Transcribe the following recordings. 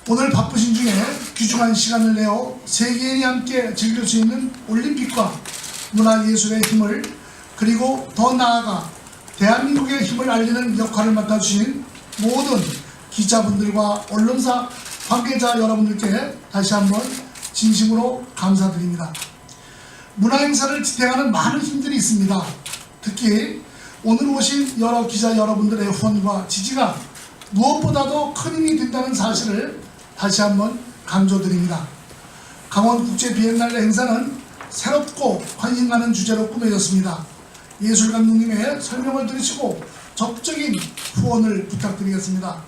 오늘 바쁘신 중에 귀중한 시간을 내어 세계인이 함께 즐길 수 있는 올림픽과 문화예술의 힘을, 그리고 더 나아가 대한민국의 힘을 알리는 역할을 맡아주신 모든 기자분들과 언론사 관계자 여러분들께 다시 한번 진심으로 감사드립니다. 문화행사를 지탱하는 많은 힘들이 있습니다. 특히 오늘 오신 여러 기자 여러분들의 후원과 지지가 무엇보다도 큰 힘이 된다는 사실을 다시 한번 강조드립니다. 강원국제비엔날레 행사는 새롭고 관심 가는 주제로 꾸며졌습니다. 예술 감독님의 설명을 들으시고 적극적인 후원을 부탁드리겠습니다.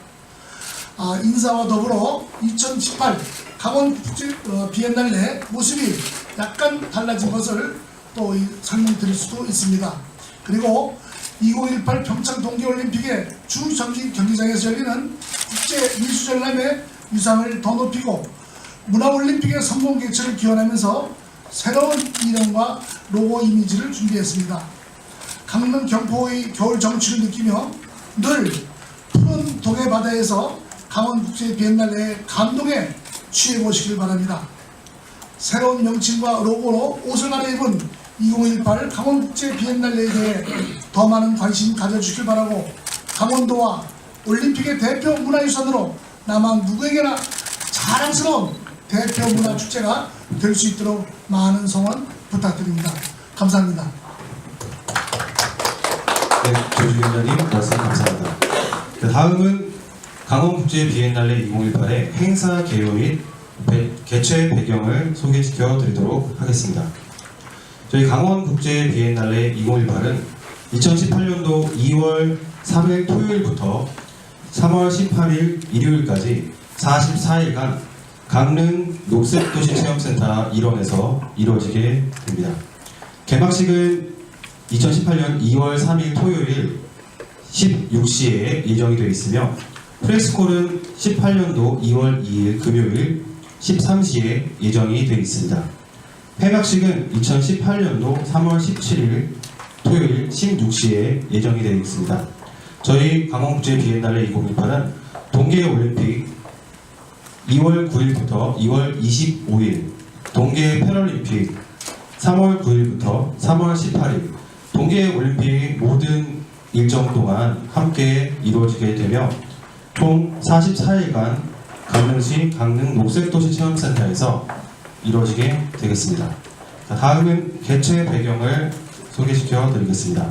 인사와 더불어 2018 강원국제비엔날레 모습이 약간 달라진 것을 또 설명드릴 수도 있습니다. 그리고 2018 평창 동계올림픽의 주 경기장에서 열리는 국제미술전람회 유상을 더 높이고 문화올림픽의 성공 개최를 기원하면서 새로운 이름과 로고 이미지를 준비했습니다. 강릉 경포의 겨울 정취를 느끼며 늘 푸른 동해 바다에서 강원국제비엔날레의 감동에 취해보시길 바랍니다. 새로운 명칭과 로고로 옷을 갈아입은 2018 강원국제비엔날레에 대해 더 많은 관심 가져주길 바라고, 강원도와 올림픽의 대표 문화유산으로 남한 누구에게나 자랑스러운 대표 문화축제가 될 수 있도록 많은 성원 부탁드립니다. 감사합니다. 네, 조주위원장님 말씀 감사합니다. 다음은 강원국제비엔날레 2018의 행사 개요 및 개최 배경을 소개시켜 드리도록 하겠습니다. 저희 강원국제비엔날레 2018은 2018년도 2월 3일 토요일부터 3월 18일 일요일까지 44일간 강릉 녹색도시체험센터 일원에서 이루어지게 됩니다. 개막식은 2018년 2월 3일 토요일 16시에 예정이 되어 있으며, 프레스콜은 18년도 2월 2일 금요일 13시에 예정이 되어 있습니다. 폐막식은 2018년도 3월 17일 토요일 16시에 예정이 되어 있습니다. 저희 강원국제비엔날레 2018은 동계올림픽 2월 9일부터 2월 25일, 동계패럴림픽 3월 9일부터 3월 18일, 동계올림픽 모든 일정 동안 함께 이루어지게 되며 총 44일간 강릉시 강릉 녹색도시체험센터에서 이루어지게 되겠습니다. 다음은 개최 배경을 소개시켜 드리겠습니다.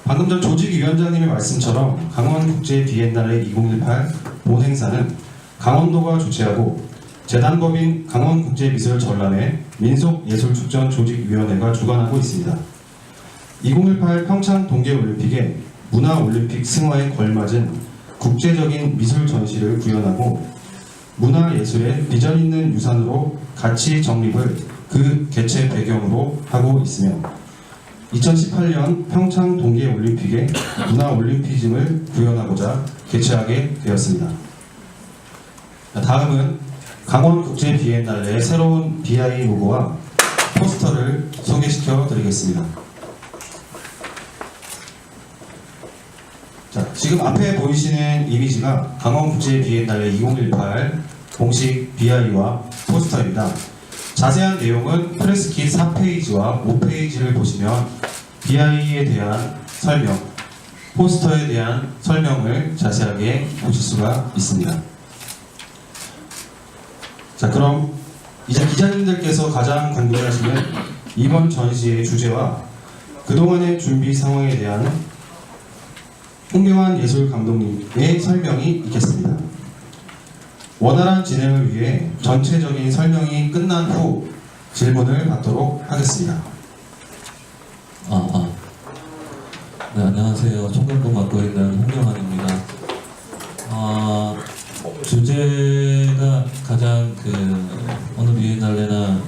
방금 전 조직위원장님의 말씀처럼 강원국제비엔날레 2018 본 행사는 강원도가 주최하고 재단법인 강원국제미술전람회 민속예술축전 조직위원회가 주관하고 있습니다. 2018 평창 동계올림픽에 문화올림픽 승화에 걸맞은 국제적인 미술 전시를 구현하고 문화예술의 비전 있는 유산으로 가치 정립을 그 개최 배경으로 하고 있으며, 2018년 평창 동계올림픽에 문화올림피즘을 구현하고자 개최하게 되었습니다. 다음은 강원국제비엔날레의 새로운 BI 로고와 포스터를 소개시켜 드리겠습니다. 자, 지금 앞에 보이시는 이미지가 강원국제비엔날레 2018 공식 BI와 포스터입니다. 자세한 내용은 프레스킷 4페이지와 5페이지를 보시면 BI에 대한 설명, 포스터에 대한 설명을 자세하게 보실 수가 있습니다. 자, 그럼 이제 기자님들께서 가장 궁금해하시는 이번 전시의 주제와 그동안의 준비 상황에 대한 홍명환 예술감독님의 설명이 있겠습니다. 원활한 진행을 위해 전체적인 설명이 끝난 후 질문을 받도록 하겠습니다. 네, 안녕하세요. 총괄부 맡고 있는 홍명환입니다. 주제가 가장 어느 비엔날레나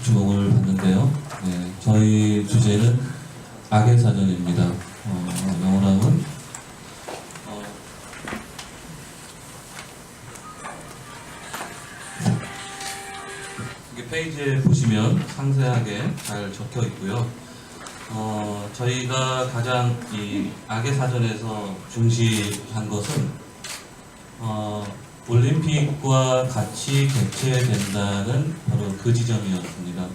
주목을 받는데요. 네, 저희 주제는 악의 사전입니다. 영어로는 이게 페이지에 보시면 상세하게 잘 적혀 있고요. 저희가 가장 이 악의 사전에서 중시한 것은 올림픽과 같이 개최된다는 바로 그 지점이었습니다.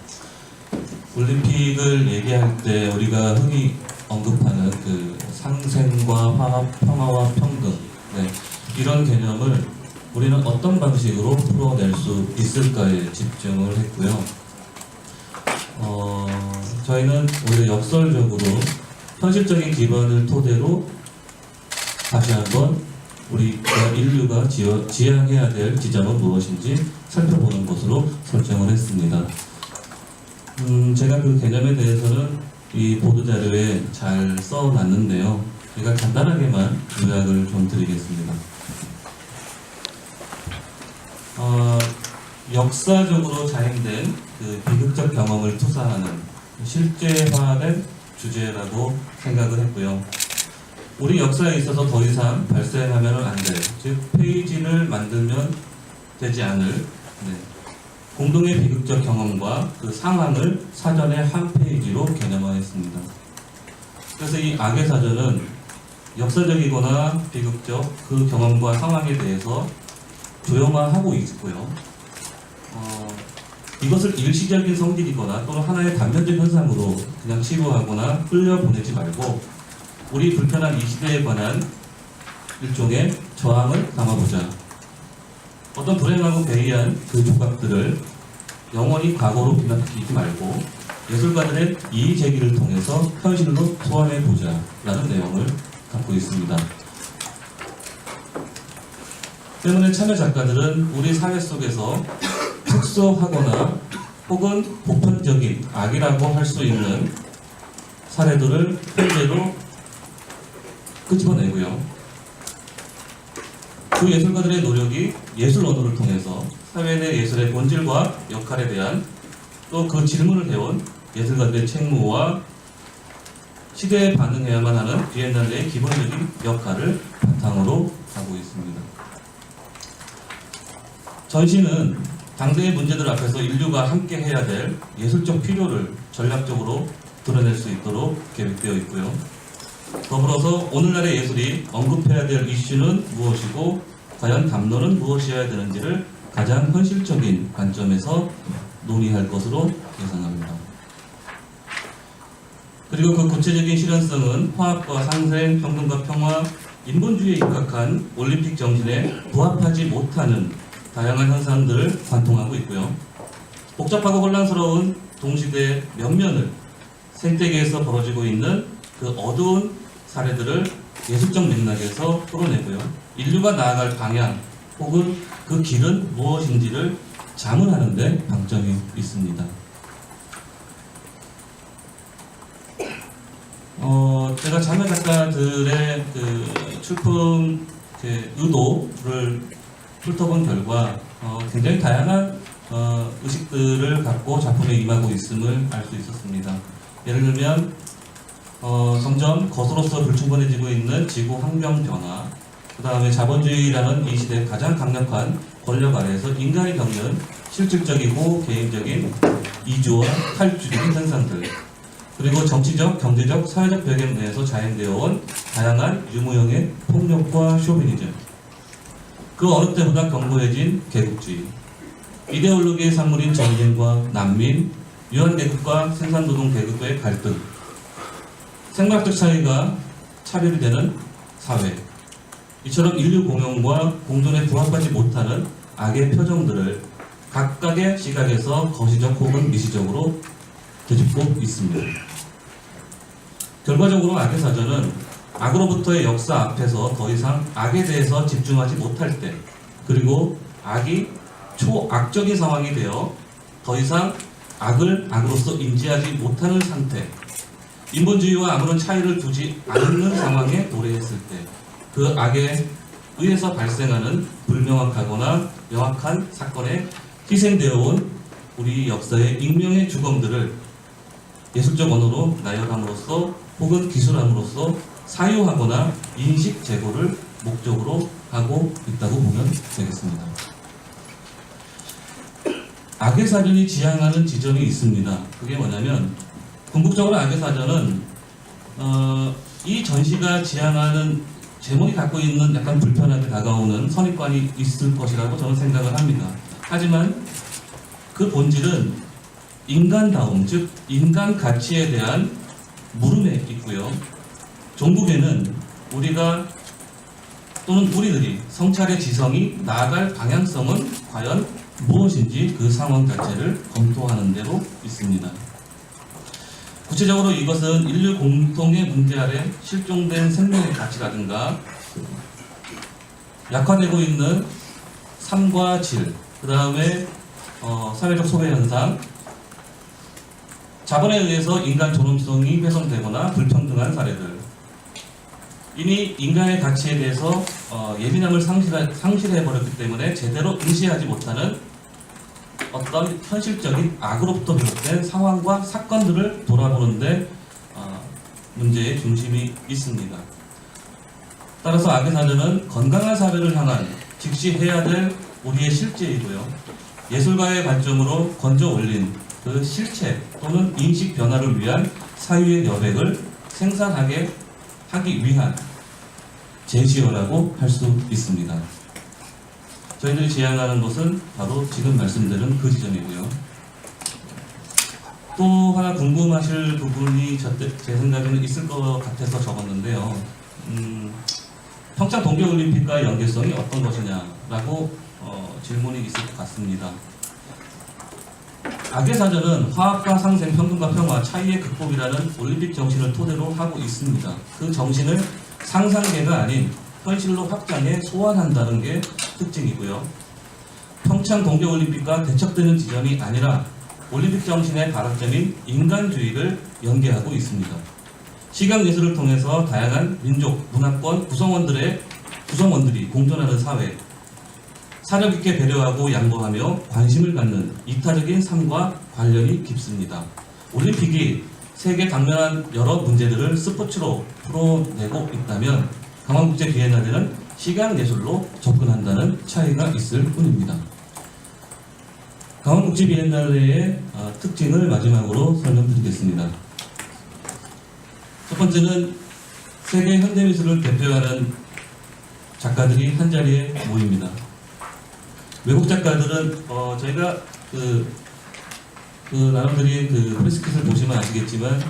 올림픽을 얘기할 때 우리가 흔히 언급하는 그 상생과 화합, 평화와 평등, 네, 이런 개념을 우리는 어떤 방식으로 풀어낼 수 있을까에 집중을 했고요. 저희는 오히려 역설적으로 현실적인 기반을 토대로 다시 한번 우리 인류가 지향해야 될 지점은 무엇인지 살펴보는 것으로 설정을 했습니다. 제가 그 개념에 대해서는 이 보도자료에 잘 써놨는데요. 제가 간단하게만 요약을 좀 드리겠습니다. 역사적으로 자행된 그 비극적 경험을 투사하는 실제화된 주제라고 생각을 했고요. 우리 역사에 있어서 더 이상 발생하면 안 될, 즉 페이지를 만들면 되지 않을 공동의 비극적 경험과 그 상황을 사전에 한 페이지로 개념화했습니다. 그래서 이 악의 사전은 역사적이거나 비극적 그 경험과 상황에 대해서 조형화하고 있고요. 이것을 일시적인 성질이거나 또는 하나의 단면적 현상으로 그냥 치부하거나 흘려보내지 말고 우리 불편한 이 시대에 관한 일종의 저항을 담아보자. 어떤 불행하고 괴이한 그 조각들을 영원히 과거로 비난하지 말고 예술가들의 이의제기를 통해서 현실로 소환해보자 라는 내용을 갖고 있습니다. 때문에 참여 작가들은 우리 사회 속에서 특수하거나 혹은 보편적인 악이라고 할 수 있는 사례들을 현재로 끄집어내고요. 그 예술가들의 노력이 예술 언어를 통해서 사회 내 예술의 본질과 역할에 대한 또 그 질문을 해온 예술가들의 책무와 시대에 반응해야만 하는 비엔날레의 기본적인 역할을 바탕으로 하고 있습니다. 전시는 당대의 문제들 앞에서 인류가 함께 해야 될 예술적 필요를 전략적으로 드러낼 수 있도록 계획되어 있고요. 더불어서 오늘날의 예술이 언급해야 될 이슈는 무엇이고 과연 담론은 무엇이어야 되는지를 가장 현실적인 관점에서 논의할 것으로 예상합니다. 그리고 그 구체적인 실현성은 화합과 상생, 평등과 평화, 인본주의에 입각한 올림픽 정신에 부합하지 못하는 다양한 현상들을 관통하고 있고요. 복잡하고 혼란스러운 동시대의 면면을 생태계에서 벌어지고 있는 그 어두운 사례들을 예술적 맥락에서 풀어내고요. 인류가 나아갈 방향 혹은 그 길은 무엇인지를 자문하는 데 방점이 있습니다. 제가 참여 작가들의 그 출품 의도를 훑어본 결과 굉장히 다양한 의식들을 갖고 작품에 임하고 있음을 알 수 있었습니다. 예를 들면 점점 거스로서 불충분해지고 있는 지구 환경 변화, 그 다음에 자본주의라는 이 시대의 가장 강력한 권력 아래에서 인간이 겪는 실질적이고 개인적인 이주와 탈주적인 현상들, 그리고 정치적, 경제적, 사회적 배경 내에서 자행되어 온 다양한 유무형의 폭력과 쇼비니즘, 그 어느 때보다 견고해진 계급주의, 이데올로기의 산물인 전쟁과 난민, 유한계급과 생산노동 계급의 갈등, 생물학적 차이가 차별이 되는 사회, 이처럼 인류 공용과 공존에 부합하지 못하는 악의 표정들을 각각의 시각에서 거시적 혹은 미시적으로 되짚고 있습니다. 결과적으로 악의 사전은 악으로부터의 역사 앞에서 더 이상 악에 대해서 집중하지 못할 때, 그리고 악이 초악적인 상황이 되어 더 이상 악을 악으로서 인지하지 못하는 상태, 인본주의와 아무런 차이를 두지 않는 상황에 도래했을 때 그 악에 의해서 발생하는 불명확하거나 명확한 사건에 희생되어 온 우리 역사의 익명의 주검들을 예술적 언어로 나열함으로써 혹은 기술함으로써 사유하거나 인식 제고를 목적으로 하고 있다고 보면 되겠습니다. 악의 사전이 지향하는 지점이 있습니다. 그게 뭐냐면 궁극적으로 악의 사전은 이 전시가 지향하는 제목이 갖고 있는 약간 불편하게 다가오는 선입관이 있을 것이라고 저는 생각을 합니다. 하지만 그 본질은 인간다움, 즉 인간 가치에 대한 물음에 있고요. 종국에는 우리가 또는 우리들이 성찰의 지성이 나아갈 방향성은 과연 무엇인지 그 상황 자체를 검토하는 대로 있습니다. 구체적으로 이것은 인류 공통의 문제 아래 실종된 생명의 가치라든가 약화되고 있는 삶과 질, 그 다음에 사회적 소외 현상, 자본에 의해서 인간 존엄성이 훼손되거나 불평등한 사례들, 이미 인간의 가치에 대해서 예민함을 상실해버렸기 때문에 제대로 인식하지 못하는 어떤 현실적인 악으로부터 비롯된 상황과 사건들을 돌아보는데 문제의 중심이 있습니다. 따라서 악의 사전은 건강한 사회를 향한 즉시 해야 될 우리의 실제이고요. 예술가의 관점으로 건져 올린 그 실체 또는 인식 변화를 위한 사유의 여백을 생산하게 하기 위한 제시어라고 할 수 있습니다. 저희들이 지향하는 것은 바로 지금 말씀드린 그 지점이고요. 또 하나 궁금하실 부분이 제 생각에는 있을 것 같아서 적었는데요. 평창 동계올림픽과의 연계성이 어떤 것이냐라고 질문이 있을 것 같습니다. 악의 사전은 화합과 상생, 평등과 평화, 차이의 극복이라는 올림픽 정신을 토대로 하고 있습니다. 그 정신을 상상계가 아닌 현실로 확장해 소환한다는 게 특징이고요. 평창 동계올림픽과 대척되는 지점이 아니라 올림픽 정신의 발악점인 인간주의를 연계하고 있습니다. 시각예술을 통해서 다양한 민족, 문화권 구성원들이 공존하는 사회, 사력 있게 배려하고 양보하며 관심을 갖는 이타적인 삶과 관련이 깊습니다. 올림픽이 세계 당면한 여러 문제들을 스포츠로 풀어내고 있다면 강원국제 비엔날레는 시각예술로 접근한다는 차이가 있을 뿐입니다. 강원국제 비엔날레의 특징을 마지막으로 설명드리겠습니다. 첫 번째는 세계 현대미술을 대표하는 작가들이 한자리에 모입니다. 외국 작가들은 저희가 나름들이 프레스킷을 보시면 아시겠지만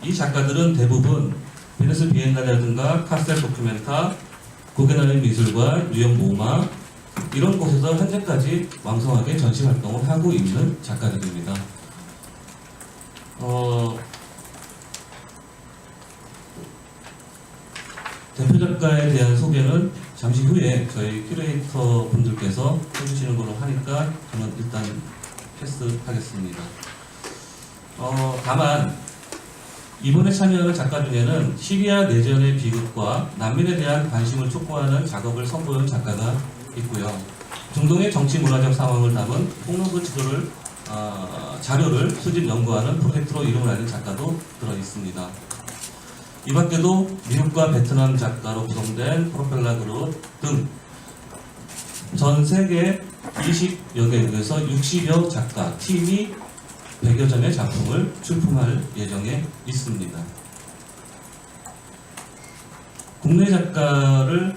이 작가들은 대부분 베네스 비엔날레라든가 카스텔 도큐멘타, 고게나멘 미술과 뉴욕 모마 이런 곳에서 현재까지 왕성하게 전시 활동을 하고 있는 작가들입니다. 대표 작가에 대한 소개는 잠시 후에 저희 큐레이터 분들께서 해주시는 걸로 하니까 저는 일단 패스하겠습니다. 다만 이번에 참여하는 작가 중에는 시리아 내전의 비극과 난민에 대한 관심을 촉구하는 작업을 선보인 작가가 있고요. 중동의 정치 문화적 상황을 담은 폭로그 자료를 수집 연구하는 프로젝트로 이름을 알린 작가도 들어 있습니다. 이 밖에도 미국과 베트남 작가로 구성된 프로펠러 그룹 등 전 세계 20여 개국에서 60여 작가, 팀이 100여 점의 작품을 출품할 예정에 있습니다. 국내 작가를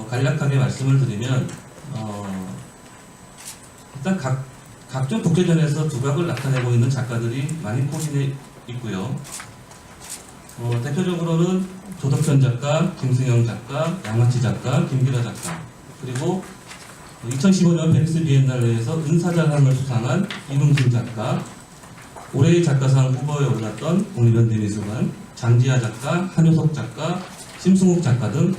간략하게 말씀을 드리면 일단 각종 국제전에서 두각을 나타내고 있는 작가들이 많이 포진해 있고요. 대표적으로는 조덕현 작가, 김승영 작가, 양마치 작가, 김기라 작가, 그리고 2015년 베니스 비엔날레에서 은사자상을 수상한 이문순 작가, 올해의 작가상 후보에 올랐던 국립현대미술관, 장지아 작가, 한효석 작가, 심승욱 작가 등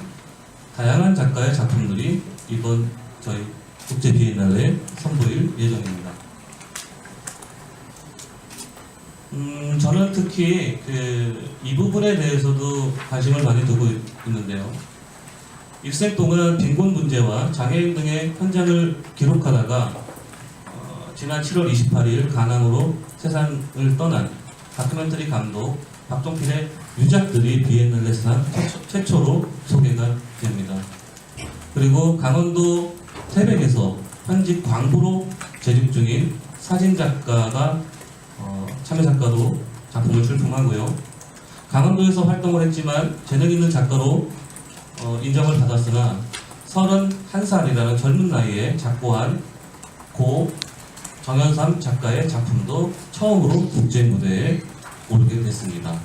다양한 작가의 작품들이 이번 저희 국제 비엔날레에 선보일 예정입니다. 저는 특히 이 부분에 대해서도 관심을 많이 두고 있는데요. 일생 동안 빈곤 문제와 장애인 등의 현장을 기록하다가 지난 7월 28일 가낭으로 세상을 떠난 다큐멘터리 감독 박종필의 유작들이 비엔날레상 최초로 소개가 됩니다. 그리고 강원도 태백에서 현직 광부로 재직 중인 사진작가가 참여작가로 작품을 출품하고요. 강원도에서 활동을 했지만 재능 있는 작가로 인정을 받았으나 31살이라는 젊은 나이에 작고한 고 정현삼 작가의 작품도 처음으로 국제 무대에 오르게 됐습니다.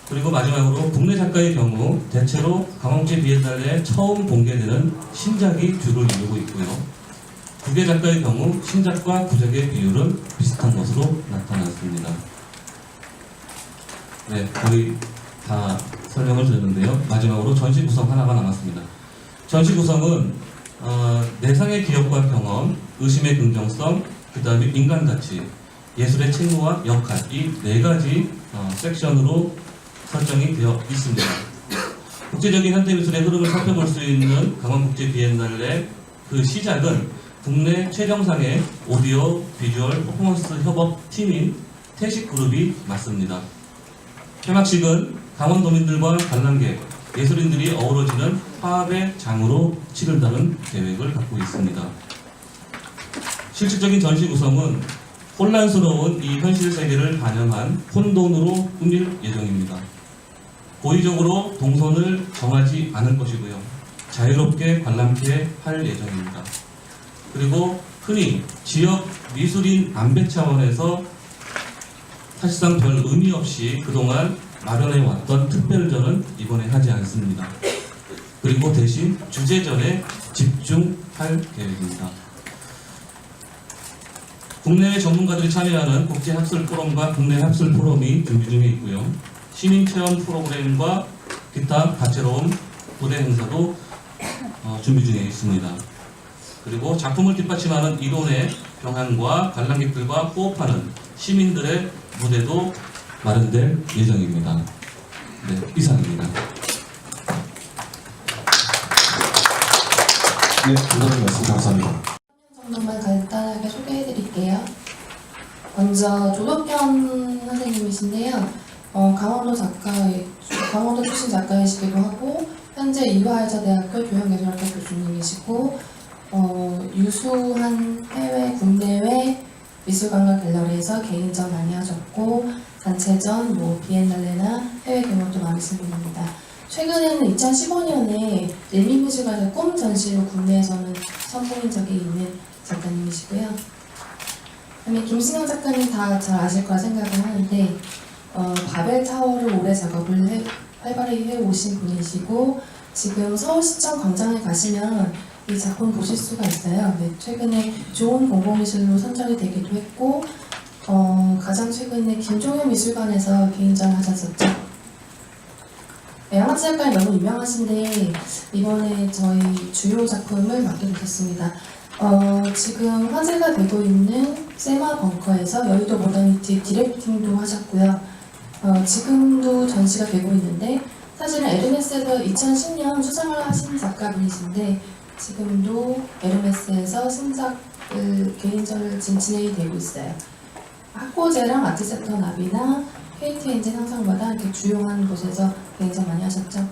그리고 마지막으로 국내 작가의 경우 대체로 강원국제 비엔날레에 처음 공개되는 신작이 주를 이루고 있고요. 국외 작가의 경우 신작과 구작의 비율은 비슷한 것으로 나타났습니다. 네, 거의 다 설명을 드렸는데요. 마지막으로 전시 구성 하나가 남았습니다. 전시 구성은 내상의 기억과 경험, 의심의 긍정성, 그 다음에 인간 가치, 예술의 책무와 역할, 이 네 가지 섹션으로 설정이 되어 있습니다. 국제적인 현대미술의 흐름을 살펴볼 수 있는 강원국제 비엔날레 그 시작은 국내 최정상의 오디오 비주얼 퍼포먼스 협업 팀인 태식그룹이 맡습니다. 개막식은 강원도민들과 관람객, 예술인들이 어우러지는 화합의 장으로 치른다는 계획을 갖고 있습니다. 실질적인 전시 구성은 혼란스러운 이 현실 세계를 반영한 혼돈으로 꾸밀 예정입니다. 고의적으로 동선을 정하지 않을 것이고요. 자유롭게 관람케 할 예정입니다. 그리고 흔히 지역 미술인 안배 차원에서 사실상 별 의미 없이 그동안 마련해왔던 특별전은 이번에 하지 않습니다. 그리고 대신 주제전에 집중할 계획입니다. 국내외 전문가들이 참여하는 국제학술 포럼과 국내 학술 포럼이 준비 중에 있고요. 시민체험 프로그램과 기타 다채로운 부대 행사도 준비 중에 있습니다. 그리고 작품을 뒷받침하는 이론의 경향과 관람객들과 호흡하는 시민들의 무대도 마련될 예정입니다. 네, 이상입니다. 네, 부장님 말씀 감사합니다. 정도만 간단하게 소개해드릴게요. 먼저 조덕현 선생님이신데요. 강원도 출신 작가이시기도 하고 현재 이화여자대학교 교양예술학과 교수님이시고 유수한 해외, 국내외 미술관과 갤러리에서 개인전 많이 하셨고 단체전, 비엔날레나 해외 경험도 많으신 분입니다. 최근에는 2015년에 일민미술관에서 꿈 전시로 국내에서는 선보인 적이 있는 작가님이시고요. 그다음에 김승영 작가님 다 잘 아실 거라 생각을 하는데 바벨타워를 오래 작업을 활발히 해오신 분이시고 지금 서울시청 광장에 가시면 이 작품 보실 수가 있어요. 네, 최근에 좋은 공공미술로 선정이 되기도 했고 가장 최근에 김종현 미술관에서 개인전을 하셨었죠. 네, 양아치 작가님 너무 유명하신데 이번에 저희 주요 작품을 맡게 되셨습니다. 지금 화제가 되고 있는 세마 벙커에서 여의도 모더니티 디렉팅도 하셨고요. 지금도 전시가 되고 있는데 사실은 에르메스에서 2010년 수상을 하신 작가분이신데 지금도 에르메스에서 신작을 개인전을 지금 진행이 되고 있어요. 학고제랑 아트센터 나비나 KT 엔진 상상마다 이렇게 주요한 곳에서 개인전 많이 하셨죠.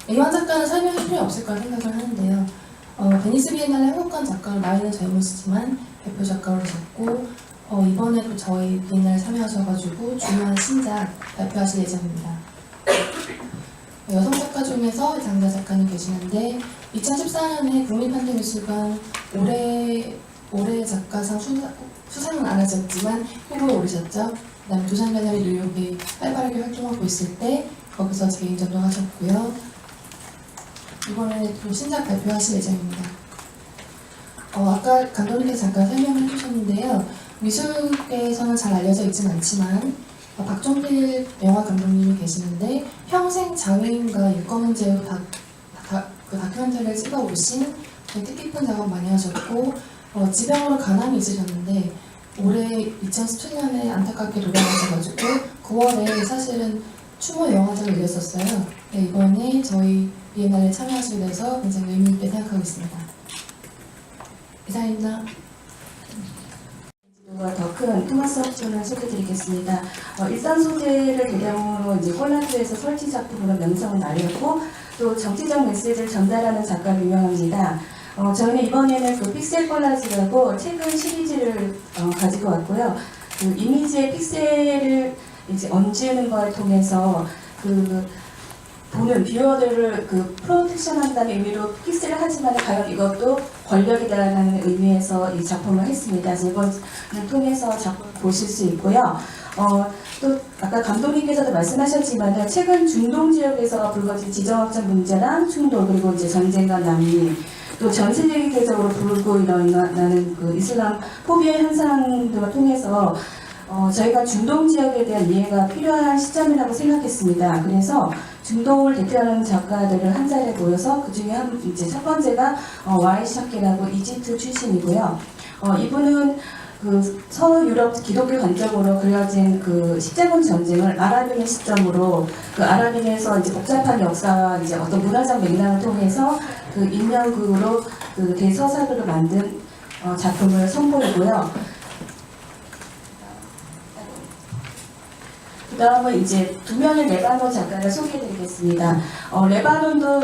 이완 작가는 설명할 필요 없을 거라 생각을 하는데요. 베니스 비엔날레 한국관 작가로 나이는 젊으시지만 대표 작가로 계셨고 이번에도 저희 비엔날레 참여하셔가지고 중요한 신작 발표하실 예정입니다. 여성 작가 중에서 장자 작가님 계시는데 2014년에 국립현대미술관 올해 작가상 수상은 안 하셨지만 후보에 오르셨죠. 그다음 두산갤러리 뉴욕에 활발하게 활동하고 있을 때 거기서 개인전도 하셨고요. 이번에 또 신작 발표하실 예정입니다. 아까 감독님께서 잠깐 설명을 해주셨는데요. 미술계에서는 잘 알려져 있지는 않지만 박종필 영화 감독님이 계시는데 평생 장애인과 인권 문제로 그 다큐멘터리를 찍어 오신 뜻깊은 작업 많이 하셨고 지병으로 가난이 있으셨는데 올해 2017년에 안타깝게 돌아가셔가지고 9월에 사실은 추모 영화제를 열렸었어요. 네, 이번에 저희 비엔날레에 참여하시게 돼서 굉장히 의미 있게 생각하고 있습니다. 이상입니다. 더 큰 토마스 홉슨을 소개드리겠습니다. 일산 소재를 배경으로 폴란드에서 설치 작품으로 명성을 날렸고 또 정치적 메시지를 전달하는 작가로 유명합니다. 저희는 이번에는 그 픽셀 콜라지라고 최근 시리즈를 가지고 왔고요. 그 이미지의 픽셀을 이제 얹는 걸 통해서 보는 뷰어들을 프로텍션한다는 의미로 키스를 하지만 과연 이것도 권력이다라는 의미에서 이 작품을 했습니다. 그래서 이걸 통해서 작품을 보실 수 있고요. 또 아까 감독님께서도 말씀하셨지만 최근 중동 지역에서 불거진 지정학적 문제랑 충돌 그리고 이제 전쟁과 난민 또 전 세계적으로 불고 일어나는 이슬람 포비아 현상들을 통해서 저희가 중동 지역에 대한 이해가 필요한 시점이라고 생각했습니다. 그래서 중동을 대표하는 작가들을 한 자리에 모여서 그 중에 이제 첫 번째가 와이 샤케라고 이집트 출신이고요. 이분은 서유럽 기독교 관점으로 그려진 십자군 전쟁을 아랍인의 시점으로 아랍인에서 이제 복잡한 역사와 이제 어떤 문화적 맥락을 통해서 인명극으로 대서사를 만든 작품을 선보이고요. 그 다음은 이제 두 명의 레바논 작가를 소개해드리겠습니다. 레바논도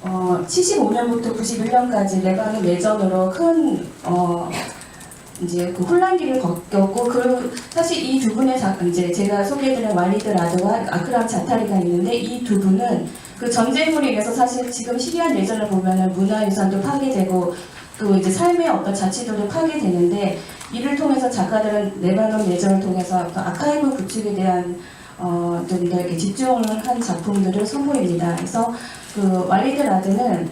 75년부터 91년까지 레바논 내전으로 큰 이제 혼란기를 겪었고 사실 이 두 분의 이제 제가 소개해드린 와리드 라드와 아크람 자타리가 있는데 이 두 분은 전쟁으로 인해서 사실 지금 시리아 내전을 보면은 문화유산도 파괴되고 또 이제 삶의 어떤 자치도도 파괴되는데 이를 통해서 작가들은 레바논 내전을 통해서 아카이브 구축에 대한 좀 이렇게 집중을 한 작품들을 선보입니다. 그래서 와리드 라드는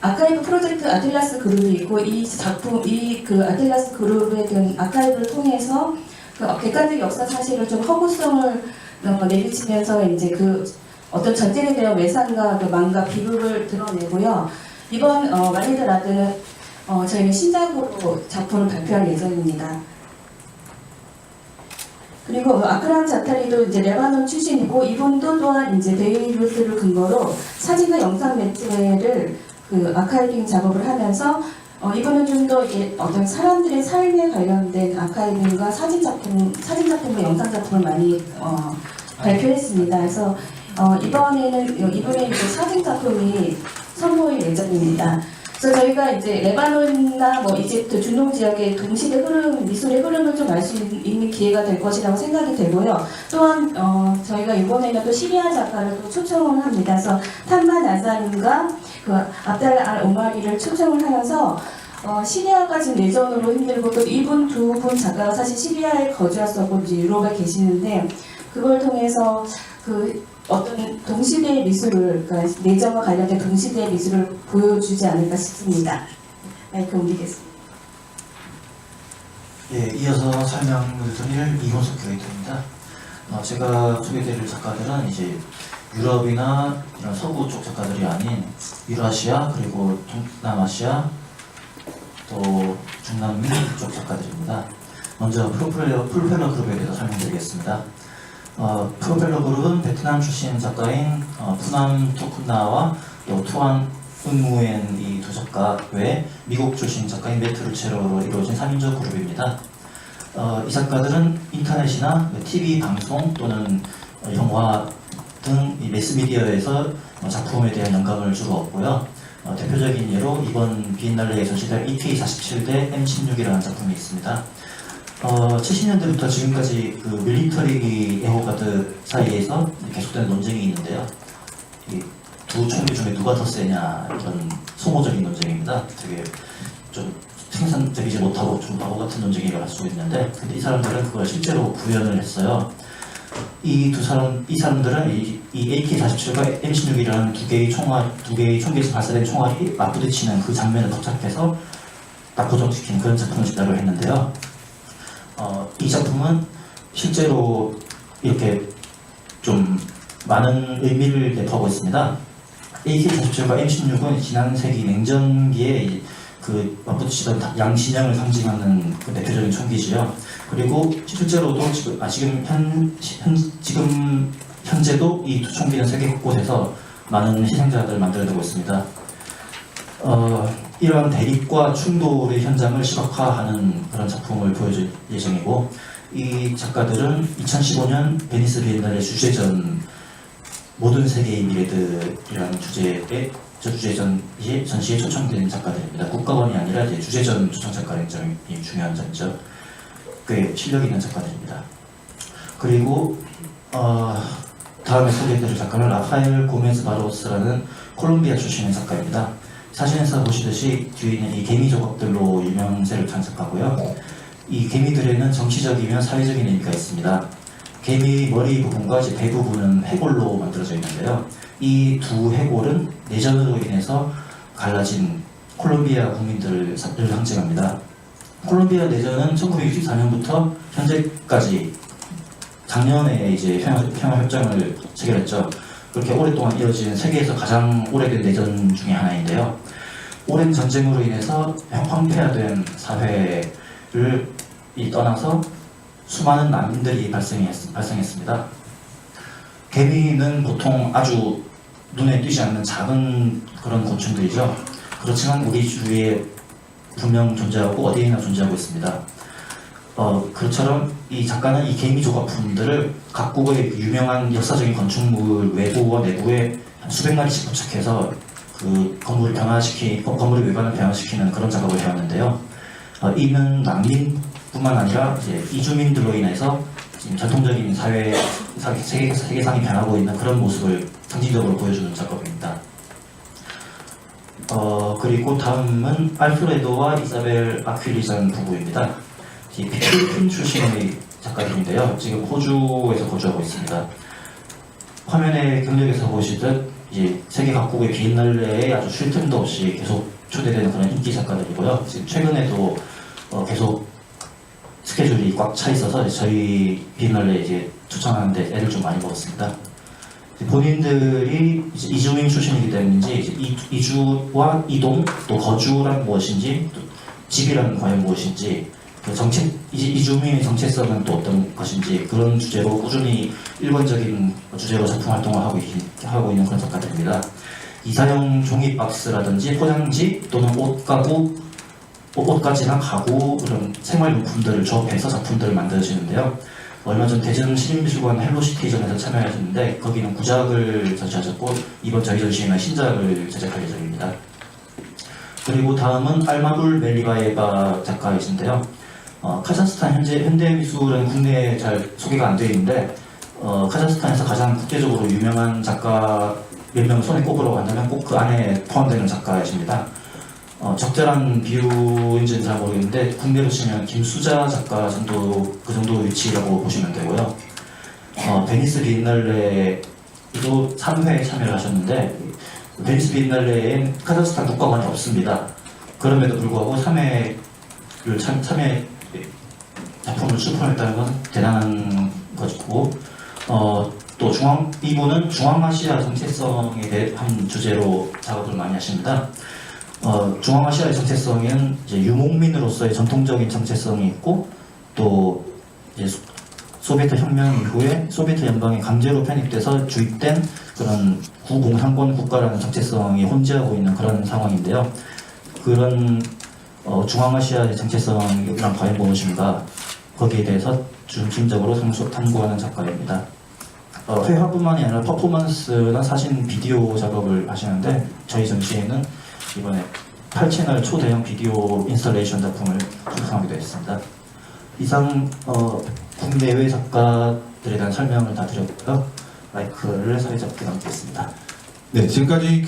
아카이브 프로젝트 아틀라스 그룹이 있고 이 작품 아틀라스 그룹에 든 아카이브를 통해서 객관적 역사 사실을 좀 허구성을 내비치면서 이제 어떤 전쟁에 대한 외상과 망과 비극을 드러내고요. 이번 와리드 라드는 저희는 신작으로 작품을 발표할 예정입니다. 그리고 아크람 자타리도 이제 레바논 출신이고 이분도 또한 이제 베이루트를 근거로 사진과 영상 매체를 아카이빙 작업을 하면서 이분은 좀 더 어떤 사람들의 삶에 관련된 아카이빙과 사진 작품과 영상 작품을 많이 발표했습니다. 그래서 이번에는 이분의 이제 사진 작품이 선보일 예정입니다. 그래서 저희가 이제 레바논이나 이집트, 중동 지역의 동시대 흐름, 미술의 흐름을 좀 알 수 있는 기회가 될 것이라고 생각이 되고요. 또한 저희가 이번에는 또 시리아 작가를 또 초청을 합니다. 그래서 탐마 나자림과 압달라 알 오마리를 초청을 하면서 시리아가 지금 내전으로 힘들고 또 이분 두 분 작가가 사실 시리아에 거주했었고 이제 유럽에 계시는데 그걸 통해서 어떤 동시대의 미술을, 그러니까 내전과 관련된 동시대의 미술을 보여주지 않을까 싶습니다. 마이크 옮기겠습니다. 예, 이어서 설명을 드릴 이건석 큐레이터입니다. 제가 소개드릴 작가들은 이제 유럽이나 이런 서구 쪽 작가들이 아닌 유라시아 그리고 동남아시아 또 중남미 쪽 작가들입니다. 먼저 프로펠러 그룹에 대해서 설명드리겠습니다. 프로펠러 그룹은 베트남 출신 작가인 푸남 토쿤나와 또 투안 은무엔 이 두 작가 외에 미국 출신 작가인 매트 루체로로 이루어진 3인조 그룹입니다. 이 작가들은 인터넷이나 TV 방송 또는 영화 등 매스미디어에서 작품에 대한 영감을 주로 얻고요. 대표적인 예로 이번 비엔날레에 전시될 EK47대 M16이라는 작품이 있습니다. 70년대부터 지금까지 밀리터리 에어가드 사이에서 계속되는 논쟁이 있는데요. 이 두 총기 중에 누가 더 세냐 이런 소모적인 논쟁입니다. 되게 좀 생산적이지 못하고 좀 바보 같은 논쟁이라고 할 수 있는데, 근데 이 사람들은 그걸 실제로 구현을 했어요. 이 사람들은 이 AK-47과 M16이라는 두 개의 총기에서 발사된 총알이 맞부딪히는 그 장면을 포착해서 딱 고정시킨 그런 작품을 제작을 했는데요. 이 작품은 실제로 이렇게 좀 많은 의미를 내포하고 있습니다. AK-47과 M16은 지난 세기 냉전기에 맞부딪히던 양신형을 상징하는 대표적인 총기지요. 그리고 실제로도 지금 현재도 이 두 총기는 세계 곳곳에서 많은 희생자들을 만들어내고 있습니다. 이러한 대립과 충돌의 현장을 시각화하는 그런 작품을 보여줄 예정이고, 이 작가들은 2015년 베니스 비엔날레 주제전 모든 세계의 미래들이라는 주제의 전시에 초청된 작가들입니다. 국가원이 아니라 이제 주제전 초청 작가라는 점이 중요한 점이죠. 꽤 실력 있는 작가들입니다. 그리고 다음에 소개해드릴 작가는 라파엘 고메즈 바로스라는 콜롬비아 출신의 작가입니다. 사진에서 보시듯이 뒤에 있는 이 개미 조각들로 유명세를 탄 작가고요. 이 개미들에는 정치적이며 사회적인 의미가 있습니다. 개미 머리 부분과 이제 배 부분은 해골로 만들어져 있는데요. 이 두 해골은 내전으로 인해서 갈라진 콜롬비아 국민들을 상징합니다. 콜롬비아 내전은 1964년부터 현재까지 작년에 이제 평화협정을 체결했죠. 그렇게 오랫동안 이어진 세계에서 가장 오래된 내전 중에 하나인데요. 오랜 전쟁으로 인해서 황폐화된 사회를 떠나서 수많은 난민들이 발생했습니다. 개미는 보통 아주 눈에 띄지 않는 작은 그런 곤충들이죠. 그렇지만 우리 주위에 분명 존재하고 어디에나 존재하고 있습니다. 그처럼 이 작가는 이 개미 조각품들을 각국의 유명한 역사적인 건축물 외부와 내부에 한 수백 마리씩 부착해서 그 건물의 외관을 변화시키는 그런 작업을 해왔는데요. 이는 난민뿐만 아니라 이제 이주민들로 인해서 지금 전통적인 세계상이 변하고 있는 그런 모습을 상징적으로 보여주는 작업입니다. 그리고 다음은 알프레도와 이사벨 아퀴리잔 부부입니다. 필리핀 출신의 작가들인데요. 지금 호주에서 거주하고 있습니다. 화면의 경력에서 보시듯 이제 세계 각국의 비엔날레에 아주 쉴 틈도 없이 계속 초대되는 그런 인기 작가들이고요. 지금 최근에도 계속 스케줄이 꽉 차 있어서 저희 비엔날레 이제 초청하는데 애를 좀 많이 먹었습니다. 본인들이 이제 이주민 출신이기 때문인지 이제 이주와 이동 또 거주란 무엇인지 또 집이란 과연 무엇인지 그 이주민의 정체성은 또 어떤 것인지 그런 주제로 꾸준히 일본적인 주제로 작품 활동을 하고 있는 그런 작가들입니다. 이사용 종이 박스라든지 포장지 또는 옷가지나 가구 그런 생활용품들을 조합해서 작품들을 만드시는데요. 얼마 전 대전 시립미술관 헬로시티전에서 참여하셨는데 거기는 구작을 전시하셨고 이번 저희 전시회는 신작을 제작할 예정입니다. 그리고 다음은 알마굴 멜리바예바 작가이신데요. 카자흐스탄 현대미술은 국내에 잘 소개가 안 되어 있는데 카자흐스탄에서 가장 국제적으로 유명한 작가 몇 명 손에 꼽으라고 한다면 꼭 그 안에 포함되는 작가이십니다. 적절한 비유인지는 잘 모르겠는데 국내로 치면 김수자 작가 정도 그 정도 위치라고 보시면 되고요. 베니스 비엔날레에도 3회에 참여를 하셨는데 베니스 비엔날레엔 카자흐스탄 국가관이 없습니다. 그럼에도 불구하고 3회를 참여 작품을 출품했다는 건 대단한 것이고 또 이분은 중앙아시아 정체성에 대한 주제로 작업을 많이 하십니다. 중앙아시아의 정체성에는 이제 유목민으로서의 전통적인 정체성이 있고 또 이제 소비에트 혁명 이후에 소비에트 연방에 강제로 편입돼서 주입된 그런 구공산권 국가라는 정체성이 혼재하고 있는 그런 상황인데요. 그런 중앙아시아의 정체성이란 과연 무엇인가 거기에 대해서 중심적으로 탐구하는 작가입니다. 회화뿐만이 아니라 퍼포먼스나 사진, 비디오 작업을 하시는데 저희 전시회는 이번에 8채널 초대형 비디오 인스톨레이션 작품을 출품하기도 했습니다. 이상 국내외 작가들에 대한 설명을 다 드렸고요. 마이크를 사회자께 남기겠습니다. 네, 지금까지